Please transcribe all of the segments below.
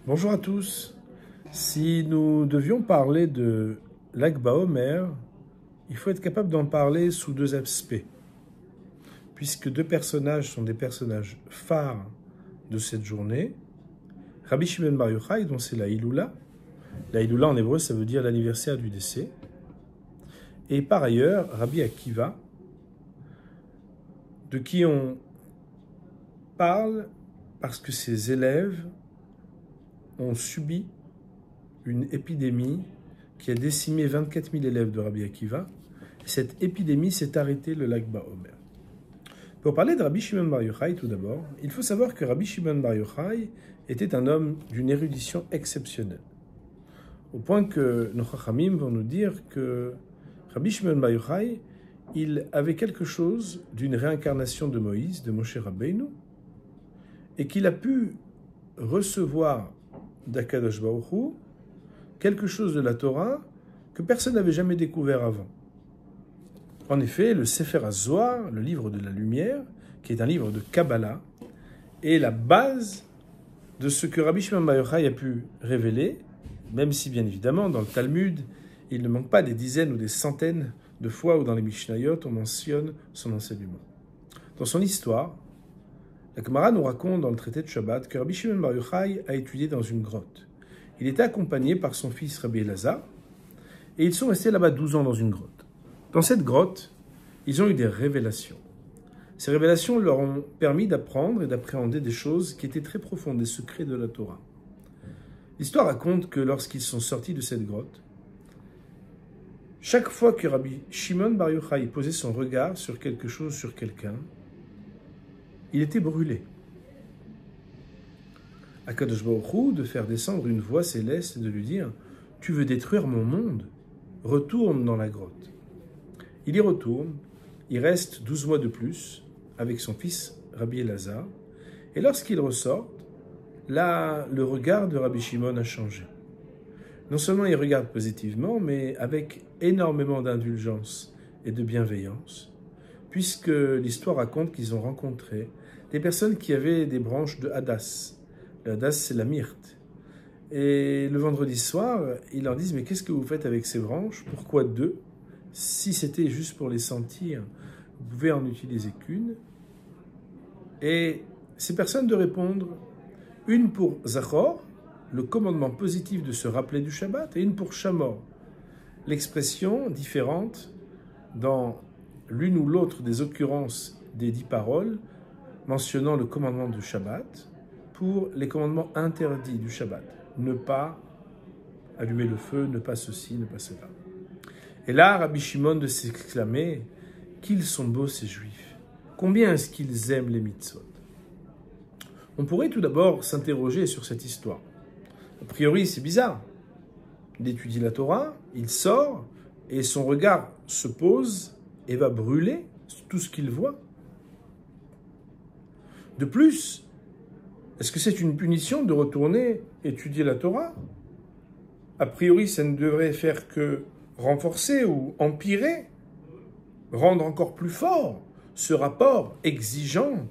Bonjour à tous. Si nous devions parler de Lag BaOmer, il faut être capable d'en parler sous deux aspects, puisque deux personnages sont des personnages phares de cette journée. Rabbi Shimon Bar Yochai, dont c'est la Hiloula. La Hiloula en hébreu, ça veut dire l'anniversaire du décès. Et par ailleurs, Rabbi Akiva, de qui on parle parce que ses élèves ont subi une épidémie qui a décimé 24 000 élèves de Rabbi Akiva. Cette épidémie s'est arrêtée le Lag BaOmer. Pour parler de Rabbi Shimon Bar Yochai, tout d'abord, il faut savoir que Rabbi Shimon Bar Yochai était un homme d'une érudition exceptionnelle. Au point que nos Chachamim vont nous dire que Rabbi Shimon Bar Yochai, il avait quelque chose d'une réincarnation de Moïse, de Moshe Rabbeinu, et qu'il a pu recevoir d'Akadosh Baruch Hu quelque chose de la Torah que personne n'avait jamais découvert avant. En effet, le Sefer HaZohar, le livre de la lumière, qui est un livre de Kabbalah, est la base de ce que Rabbi Shimon Bar Yochai a pu révéler, même si bien évidemment dans le Talmud, il ne manque pas des dizaines ou des centaines de fois où dans les Mishnayot on mentionne son enseignement. Dans son histoire, la Gemara nous raconte dans le traité de Shabbat que Rabbi Shimon Bar Yochai a étudié dans une grotte. Il était accompagné par son fils Rabbi Elazar et ils sont restés là-bas 12 ans dans une grotte. Dans cette grotte, ils ont eu des révélations. Ces révélations leur ont permis d'apprendre et d'appréhender des choses qui étaient très profondes, des secrets de la Torah. L'histoire raconte que lorsqu'ils sont sortis de cette grotte, chaque fois que Rabbi Shimon Bar Yochai posait son regard sur quelque chose, sur quelqu'un, il était brûlé. Akadosh Baruch Hu de faire descendre une voix céleste et de lui dire « Tu veux détruire mon monde ? Retourne dans la grotte. » Il y retourne, il reste 12 mois de plus avec son fils Rabbi Elazar, et lorsqu'il ressort, là, le regard de Rabbi Shimon a changé. Non seulement il regarde positivement, mais avec énormément d'indulgence et de bienveillance, puisque l'histoire raconte qu'ils ont rencontré des personnes qui avaient des branches de Hadas. Le Hadas, c'est la myrte. Et le vendredi soir, ils leur disent « Mais qu'est-ce que vous faites avec ces branches? Pourquoi deux? Si c'était juste pour les sentir, vous pouvez en utiliser qu'une. » Et ces personnes de répondre, une pour Zachor, le commandement positif de se rappeler du Shabbat, et une pour Shamor, l'expression différente dans l'une ou l'autre des occurrences des 10 paroles, mentionnant le commandement du Shabbat pour les commandements interdits du Shabbat. Ne pas allumer le feu, ne pas ceci, ne pas cela. Et là, Rabbi Shimon de s'exclamer qu'ils sont beaux ces Juifs. Combien est-ce qu'ils aiment les mitzvot? On pourrait tout d'abord s'interroger sur cette histoire. A priori, c'est bizarre. Il étudie la Torah, il sort, et son regard se pose et va brûler tout ce qu'il voit. De plus, est-ce que c'est une punition de retourner étudier la Torah? A priori, ça ne devrait faire que renforcer ou empirer, rendre encore plus fort ce rapport exigeant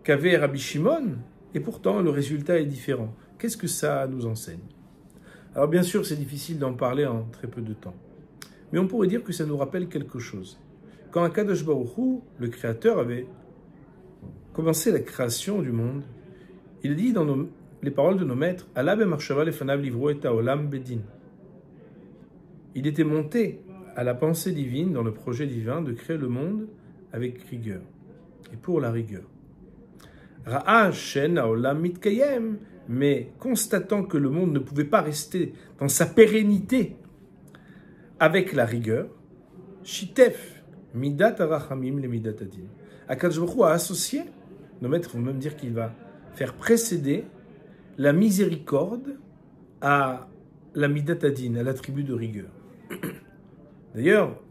qu'avait Rabbi Shimon, et pourtant le résultat est différent. Qu'est-ce que ça nous enseigne? Alors bien sûr, c'est difficile d'en parler en très peu de temps, mais on pourrait dire que ça nous rappelle quelque chose. Quand Akadosh Baruch Hu, le Créateur, avait commencé la création du monde, il dit dans les paroles de nos maîtres, « Allah be'marshava lefanav livro et haolam bedin ». Il était monté à la pensée divine, dans le projet divin, de créer le monde avec rigueur, et pour la rigueur. Ra'a shen haolam mitkayem, mais constatant que le monde ne pouvait pas rester dans sa pérennité avec la rigueur, shitef midat arachamim le midat adin. Akadosh Baruch Hu a associé, nos maîtres vont même dire qu'il va faire précéder la miséricorde à la midat adin, à l'attribut de rigueur. D'ailleurs,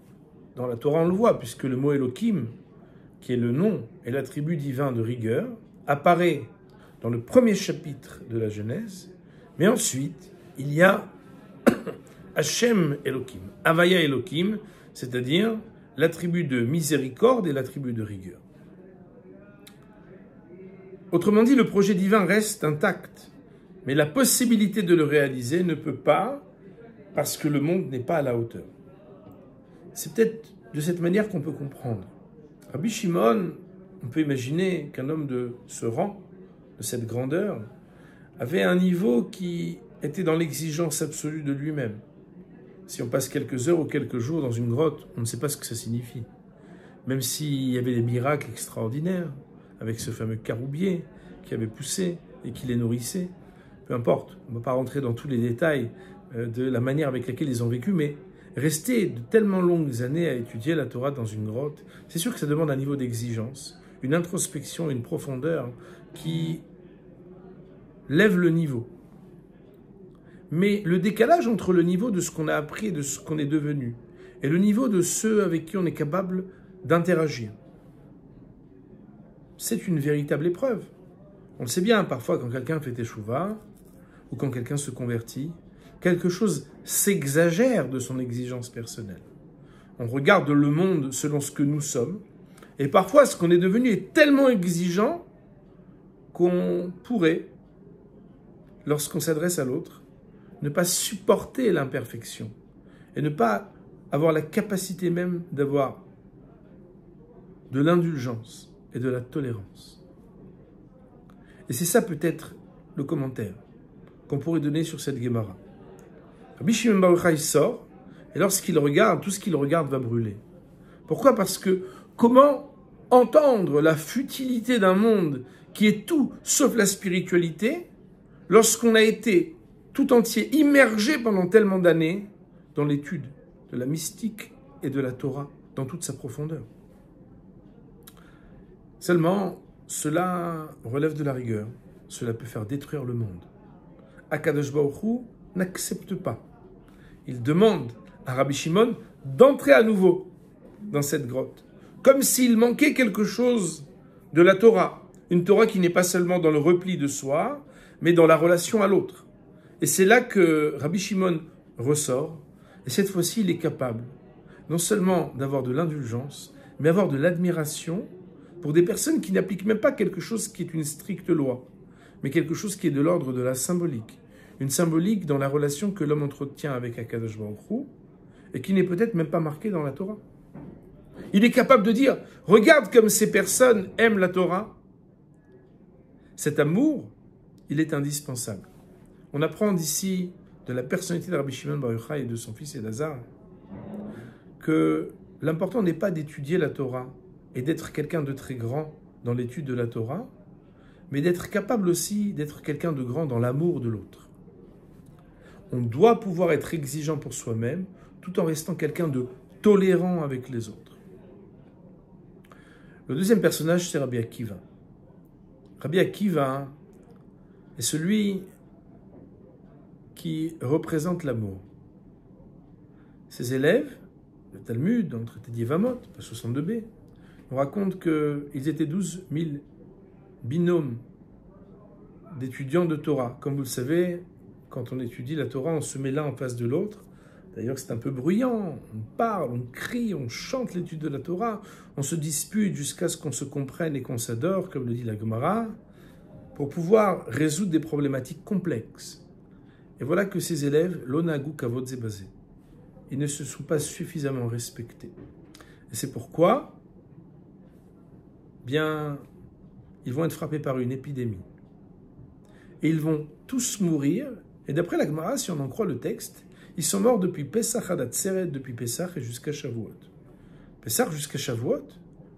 dans la Torah on le voit, puisque le mot Elohim, qui est le nom et l'attribut divin de rigueur, apparaît dans le premier chapitre de la Genèse, mais ensuite, il y a Hashem Elohim, Havaya Elohim, c'est-à-dire l'attribut de miséricorde et l'attribut de rigueur. Autrement dit, le projet divin reste intact, Mais la possibilité de le réaliser ne peut pas, parce que le monde n'est pas à la hauteur. C'est peut-être de cette manière qu'on peut comprendre. Rabbi Shimon, on peut imaginer qu'un homme de ce rang, de cette grandeur, avait un niveau qui était dans l'exigence absolue de lui-même. Si on passe quelques heures ou quelques jours dans une grotte, on ne sait pas ce que ça signifie. Même s'il y avait des miracles extraordinaires, avec ce fameux caroubier qui avait poussé et qui les nourrissait, peu importe, on ne va pas rentrer dans tous les détails de la manière avec laquelle ils ont vécu, mais rester de tellement longues années à étudier la Torah dans une grotte, c'est sûr que ça demande un niveau d'exigence, une introspection, une profondeur qui lève le niveau. Mais le décalage entre le niveau de ce qu'on a appris et de ce qu'on est devenu, et le niveau de ceux avec qui on est capable d'interagir, c'est une véritable épreuve. On le sait bien, parfois quand quelqu'un fait échouva, ou quand quelqu'un se convertit, quelque chose s'exagère de son exigence personnelle. On regarde le monde selon ce que nous sommes, et parfois ce qu'on est devenu est tellement exigeant qu'on pourrait, lorsqu'on s'adresse à l'autre, ne pas supporter l'imperfection, et ne pas avoir la capacité même d'avoir de l'indulgence et de la tolérance. Et c'est ça peut-être le commentaire qu'on pourrait donner sur cette Gemara. Rabbi Shimon bar Yochai sort, et lorsqu'il regarde, tout ce qu'il regarde va brûler. Pourquoi ? Parce que comment entendre la futilité d'un monde qui est tout sauf la spiritualité, lorsqu'on a été tout entier immergé pendant tellement d'années dans l'étude de la mystique et de la Torah dans toute sa profondeur. Seulement, cela relève de la rigueur. Cela peut faire détruire le monde. Akadosh Baruch Hu n'accepte pas. Il demande à Rabbi Shimon d'entrer à nouveau dans cette grotte, comme s'il manquait quelque chose de la Torah. Une Torah qui n'est pas seulement dans le repli de soi, mais dans la relation à l'autre. Et c'est là que Rabbi Shimon ressort, et cette fois-ci, il est capable non seulement d'avoir de l'indulgence, mais avoir de l'admiration pour des personnes qui n'appliquent même pas quelque chose qui est une stricte loi, mais quelque chose qui est de l'ordre de la symbolique. Une symbolique dans la relation que l'homme entretient avec Akadosh Baruch Hu, et qui n'est peut-être même pas marquée dans la Torah. Il est capable de dire, regarde comme ces personnes aiment la Torah. Cet amour, il est indispensable. On apprend d'ici, de la personnalité de Rabbi Shimon bar Yochai et de son fils Elazar, que l'important n'est pas d'étudier la Torah et d'être quelqu'un de très grand dans l'étude de la Torah, mais d'être capable aussi d'être quelqu'un de grand dans l'amour de l'autre. On doit pouvoir être exigeant pour soi-même, tout en restant quelqu'un de tolérant avec les autres. Le deuxième personnage, c'est Rabbi Akiva. Rabbi Akiva est celui qui représente l'amour. Ses élèves, le Talmud, dans le traité d'Yevamot, page 62b, on raconte qu'ils étaient 12 000 binômes d'étudiants de Torah. Comme vous le savez, quand on étudie la Torah, on se met l'un en face de l'autre. D'ailleurs, c'est un peu bruyant. On parle, on crie, on chante l'étude de la Torah. On se dispute jusqu'à ce qu'on se comprenne et qu'on s'adore, comme le dit la Gemara, pour pouvoir résoudre des problématiques complexes. Et voilà que ces élèves, l'onagu kavod zebazé, ils ne se sont pas suffisamment respectés. Et c'est pourquoi, bien, ils vont être frappés par une épidémie. Et ils vont tous mourir. Et d'après la Gemara, si on en croit le texte, ils sont morts depuis Pesach ad Atzeret, depuis Pesach et jusqu'à Shavuot. Pesach jusqu'à Shavuot,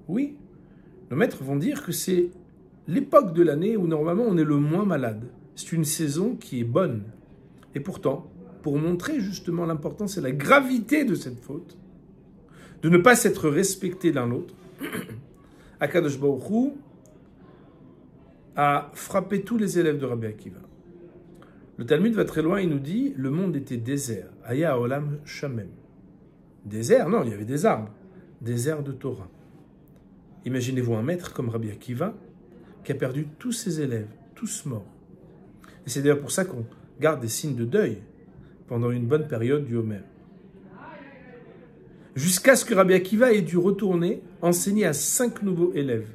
oui. Nos maîtres vont dire que c'est l'époque de l'année où normalement on est le moins malade. C'est une saison qui est bonne. Et pourtant, pour montrer justement l'importance et la gravité de cette faute, de ne pas s'être respecté l'un l'autre, Akadosh Baruch Hu a frappé tous les élèves de Rabbi Akiva. Le Talmud va très loin, il nous dit, le monde était désert. Aya olam shamem. Désert, non, il y avait des arbres. Désert de Torah. Imaginez-vous un maître comme Rabbi Akiva qui a perdu tous ses élèves, tous morts. Et c'est d'ailleurs pour ça qu'on garde des signes de deuil pendant une bonne période du Homer. Jusqu'à ce que Rabbi Akiva ait dû retourner enseigner à 5 nouveaux élèves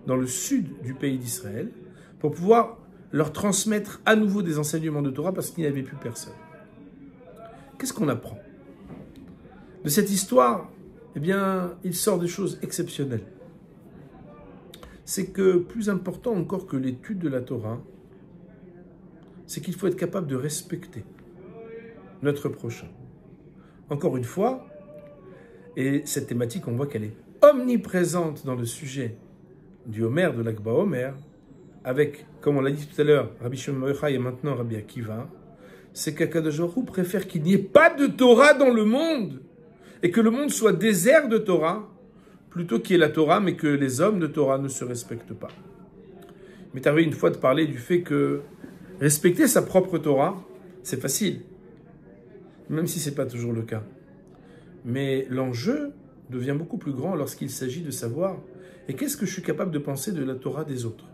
dans le sud du pays d'Israël pour pouvoir leur transmettre à nouveau des enseignements de Torah parce qu'il n'y avait plus personne. Qu'est-ce qu'on apprend de cette histoire? Eh bien, il sort des choses exceptionnelles. C'est que plus important encore que l'étude de la Torah, c'est qu'il faut être capable de respecter notre prochain. Encore une fois, et cette thématique, on voit qu'elle est omniprésente dans le sujet du Homer, de l'Akba Homer, avec, comme on l'a dit tout à l'heure, Rabbi Shimon bar Yochai et maintenant Rabbi Akiva, c'est qu'Akadosh Baruch Hu préfère qu'il n'y ait pas de Torah dans le monde et que le monde soit désert de Torah, plutôt qu'il y ait la Torah, mais que les hommes de Torah ne se respectent pas. Il m'est arrivé une fois de parler du fait que respecter sa propre Torah, c'est facile, même si ce n'est pas toujours le cas. Mais l'enjeu devient beaucoup plus grand lorsqu'il s'agit de savoir et qu'est-ce que je suis capable de penser de la Torah des autres.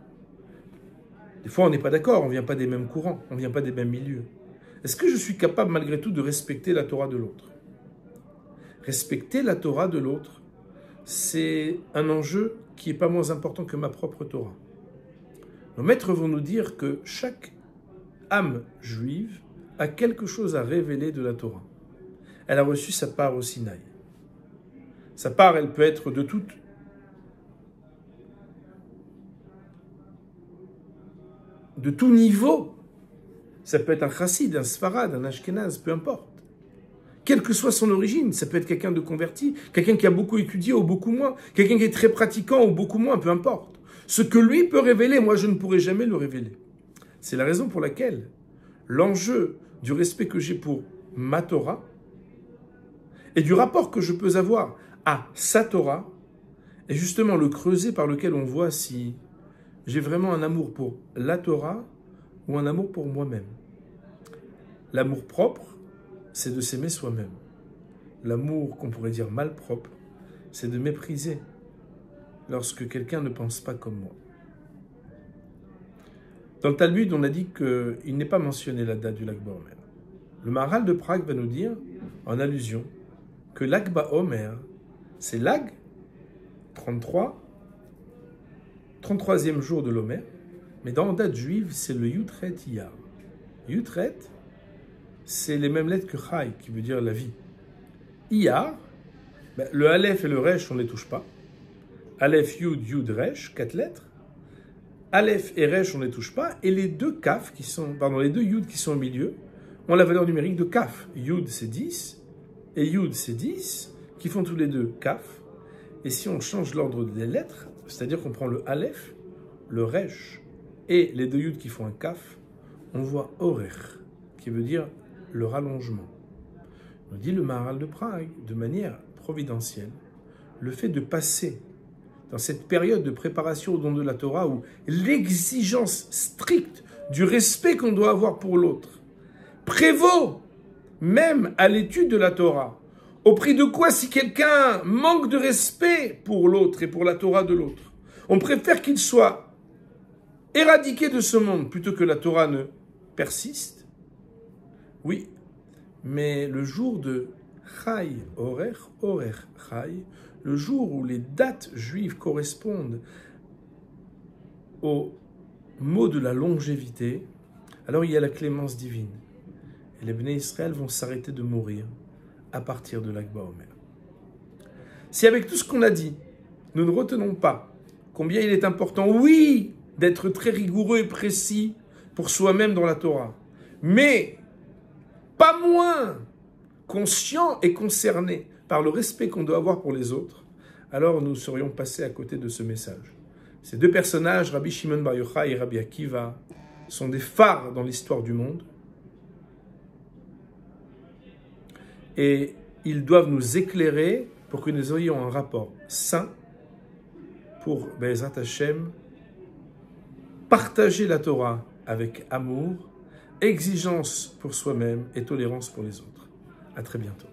Des fois, on n'est pas d'accord, on ne vient pas des mêmes courants, on ne vient pas des mêmes milieux. Est-ce que je suis capable malgré tout de respecter la Torah de l'autre? Respecter la Torah de l'autre, c'est un enjeu qui n'est pas moins important que ma propre Torah. Nos maîtres vont nous dire que chaque âme juive a quelque chose à révéler de la Torah. Elle a reçu sa part au Sinaï. Sa part, elle peut être de tout niveau. Ça peut être un chassid, un sfarad, un ashkenaz, peu importe. Quelle que soit son origine, ça peut être quelqu'un de converti, quelqu'un qui a beaucoup étudié ou beaucoup moins, quelqu'un qui est très pratiquant ou beaucoup moins, peu importe. Ce que lui peut révéler, moi je ne pourrai jamais le révéler. C'est la raison pour laquelle l'enjeu du respect que j'ai pour ma Torah et du rapport que je peux avoir à sa Torah est justement le creuset par lequel on voit si j'ai vraiment un amour pour la Torah ou un amour pour moi-même. L'amour propre, c'est de s'aimer soi-même. L'amour qu'on pourrait dire malpropre, c'est de mépriser lorsque quelqu'un ne pense pas comme moi. Dans le Talmud, on a dit qu'il n'est pas mentionné la date du Lag-Ba Omer. Le Maharal de Prague va nous dire, en allusion, que l'Ag-Ba Omer, c'est l'Ag 33e jour de l'Omer, mais dans la date juive, c'est le Yutret Iyar. Yutret, c'est les mêmes lettres que Chai, qui veut dire la vie. Iyar, le Aleph et le Resh, on ne les touche pas. Aleph, Yud, Yud, Resh, 4 lettres. Aleph et Resh, on ne les touche pas. Et les deux Kaf, les deux Yud qui sont au milieu, ont la valeur numérique de Kaf. Yud, c'est 10, et Yud, c'est 10, qui font tous les deux Kaf. Et si on change l'ordre des lettres, c'est-à-dire qu'on prend le Aleph, le Resh, et les deux Yud qui font un Kaf, on voit Orer, qui veut dire le rallongement. Nous dit le Maharal de Prague, de manière providentielle, le fait de passer dans cette période de préparation au don de la Torah où l'exigence stricte du respect qu'on doit avoir pour l'autre prévaut même à l'étude de la Torah. Au prix de quoi, si quelqu'un manque de respect pour l'autre et pour la Torah de l'autre, on préfère qu'il soit éradiqué de ce monde plutôt que la Torah ne persiste. Oui, mais le jour de Chai, Orer, Chai, le jour où les dates juives correspondent au mot de la longévité, alors il y a la clémence divine. Et les Bnei Israël vont s'arrêter de mourir à partir de l'Ag-Ba Omer. Si avec tout ce qu'on a dit, nous ne retenons pas combien il est important, oui, d'être très rigoureux et précis pour soi-même dans la Torah, mais pas moins conscient et concerné par le respect qu'on doit avoir pour les autres, alors nous serions passés à côté de ce message. Ces deux personnages, Rabbi Shimon bar Yochai et Rabbi Akiva, sont des phares dans l'histoire du monde et ils doivent nous éclairer pour que nous ayons un rapport sain pour Be'ezrat Hashem, partager la Torah avec amour, exigence pour soi-même et tolérance pour les autres. À très bientôt.